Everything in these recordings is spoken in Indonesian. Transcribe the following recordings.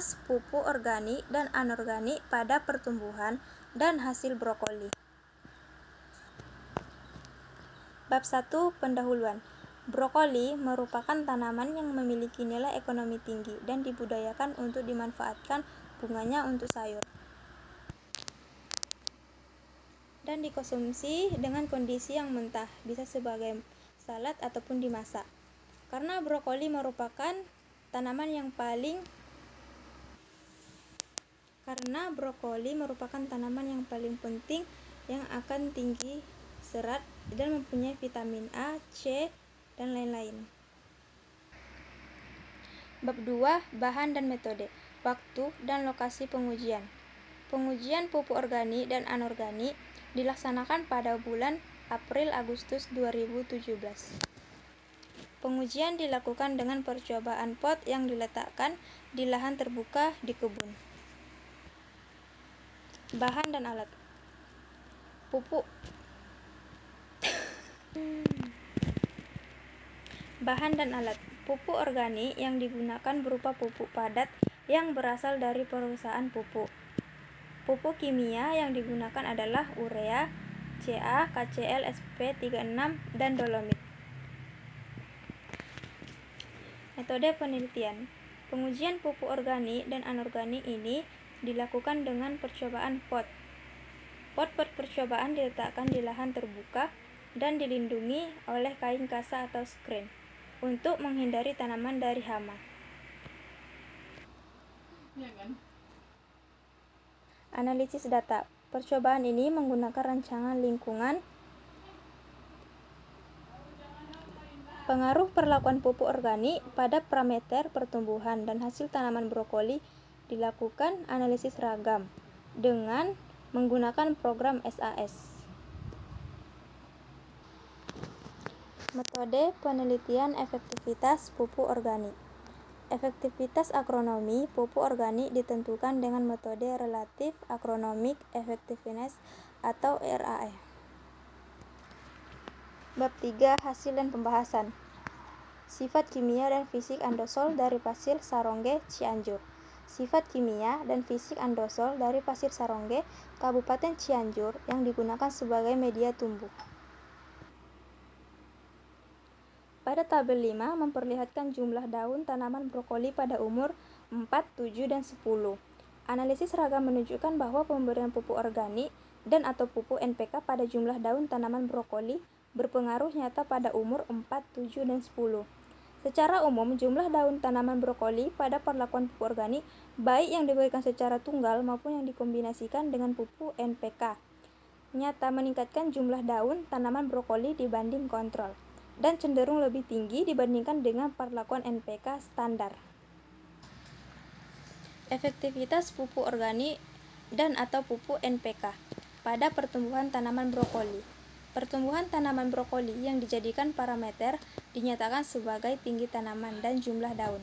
Efektivitas pupuk organik dan anorganik pada pertumbuhan dan hasil brokoli. Bab 1. Pendahuluan. Brokoli merupakan tanaman yang memiliki nilai ekonomi tinggi dan dibudidayakan untuk dimanfaatkan bunganya untuk sayur dan dikonsumsi dengan kondisi yang mentah, bisa sebagai salad ataupun dimasak. Karena brokoli merupakan tanaman yang paling penting yang akan tinggi serat dan mempunyai vitamin A, C, dan lain-lain. Bab 2. Bahan dan metode. Waktu dan lokasi pengujian. Pengujian pupuk organik dan anorganik dilaksanakan pada bulan April-Agustus 2017. Pengujian dilakukan dengan percobaan pot yang diletakkan di lahan terbuka di kebun. Bahan dan alat. Bahan dan alat. Pupuk organik yang digunakan berupa pupuk padat yang berasal dari perusahaan pupuk. Pupuk kimia yang digunakan adalah urea, Ca, KCl, SP36, dan dolomit. Metode penelitian. Pengujian pupuk organik dan anorganik ini dilakukan dengan percobaan pot. Pot percobaan diletakkan di lahan terbuka dan dilindungi oleh kain kasa atau screen untuk menghindari tanaman dari hama. Analisis data. Percobaan ini menggunakan rancangan lingkungan. Pengaruh perlakuan pupuk organik pada parameter pertumbuhan dan hasil tanaman brokoli dilakukan analisis ragam dengan menggunakan program SAS. Metode penelitian efektivitas pupuk organik. Efektivitas agronomi pupuk organik ditentukan dengan metode Relative Agronomic Effectiveness atau RAE. Bab 3. Hasil dan pembahasan. Sifat kimia dan fisik andosol dari pasir Sarongge, Cianjur. Sifat kimia dan fisik andosol dari pasir Sarongge, Kabupaten Cianjur yang digunakan sebagai media tumbuh. Pada tabel 5 memperlihatkan jumlah daun tanaman brokoli pada umur 4, 7, dan 10. Analisis ragam menunjukkan bahwa pemberian pupuk organik dan atau pupuk NPK pada jumlah daun tanaman brokoli berpengaruh nyata pada umur 4, 7, dan 10. Secara umum, jumlah daun tanaman brokoli pada perlakuan pupuk organik, baik yang diberikan secara tunggal maupun yang dikombinasikan dengan pupuk NPK, nyata meningkatkan jumlah daun tanaman brokoli dibanding kontrol, dan cenderung lebih tinggi dibandingkan dengan perlakuan NPK standar. Efektivitas pupuk organik dan atau pupuk NPK pada pertumbuhan tanaman brokoli. Pertumbuhan tanaman brokoli yang dijadikan parameter dinyatakan sebagai tinggi tanaman dan jumlah daun.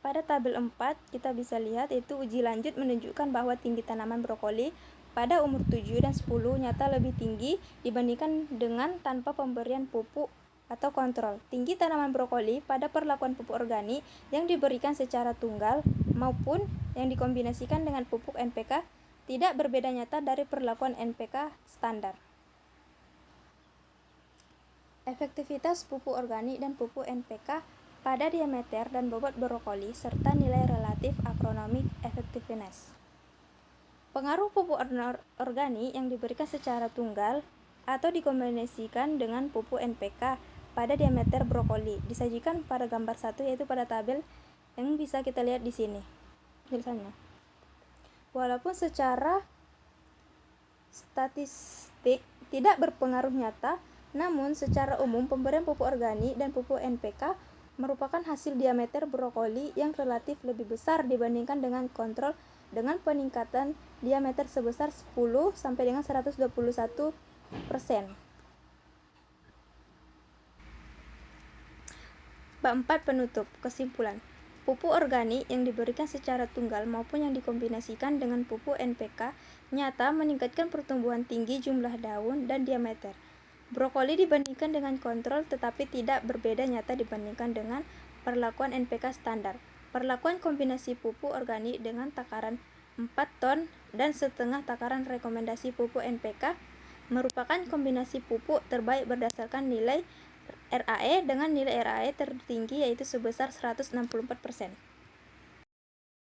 Pada tabel 4 kita bisa lihat itu uji lanjut menunjukkan bahwa tinggi tanaman brokoli pada umur 7 dan 10 nyata lebih tinggi dibandingkan dengan tanpa pemberian pupuk atau kontrol. Tinggi tanaman brokoli pada perlakuan pupuk organik yang diberikan secara tunggal maupun yang dikombinasikan dengan pupuk NPK tidak berbeda nyata dari perlakuan NPK standar. Efektivitas pupuk organik dan pupuk NPK pada diameter dan bobot brokoli serta nilai relatif agronomic effectiveness. Pengaruh pupuk organik yang diberikan secara tunggal atau dikombinasikan dengan pupuk NPK pada diameter brokoli disajikan pada gambar 1, yaitu pada tabel yang bisa kita lihat di sini tulisannya. Walaupun secara statistik tidak berpengaruh nyata, namun secara umum pemberian pupuk organik dan pupuk NPK merupakan hasil diameter brokoli yang relatif lebih besar dibandingkan dengan kontrol dengan peningkatan diameter sebesar 10 sampai dengan 121%. Bab 4 penutup. Kesimpulan. Pupuk organik yang diberikan secara tunggal maupun yang dikombinasikan dengan pupuk NPK nyata meningkatkan pertumbuhan tinggi jumlah daun dan diameter brokoli dibandingkan dengan kontrol, tetapi tidak berbeda nyata dibandingkan dengan perlakuan NPK standar. Perlakuan kombinasi pupuk organik dengan takaran 4 ton dan setengah takaran rekomendasi pupuk NPK merupakan kombinasi pupuk terbaik berdasarkan nilai RAE dengan nilai RAE tertinggi yaitu sebesar 164%.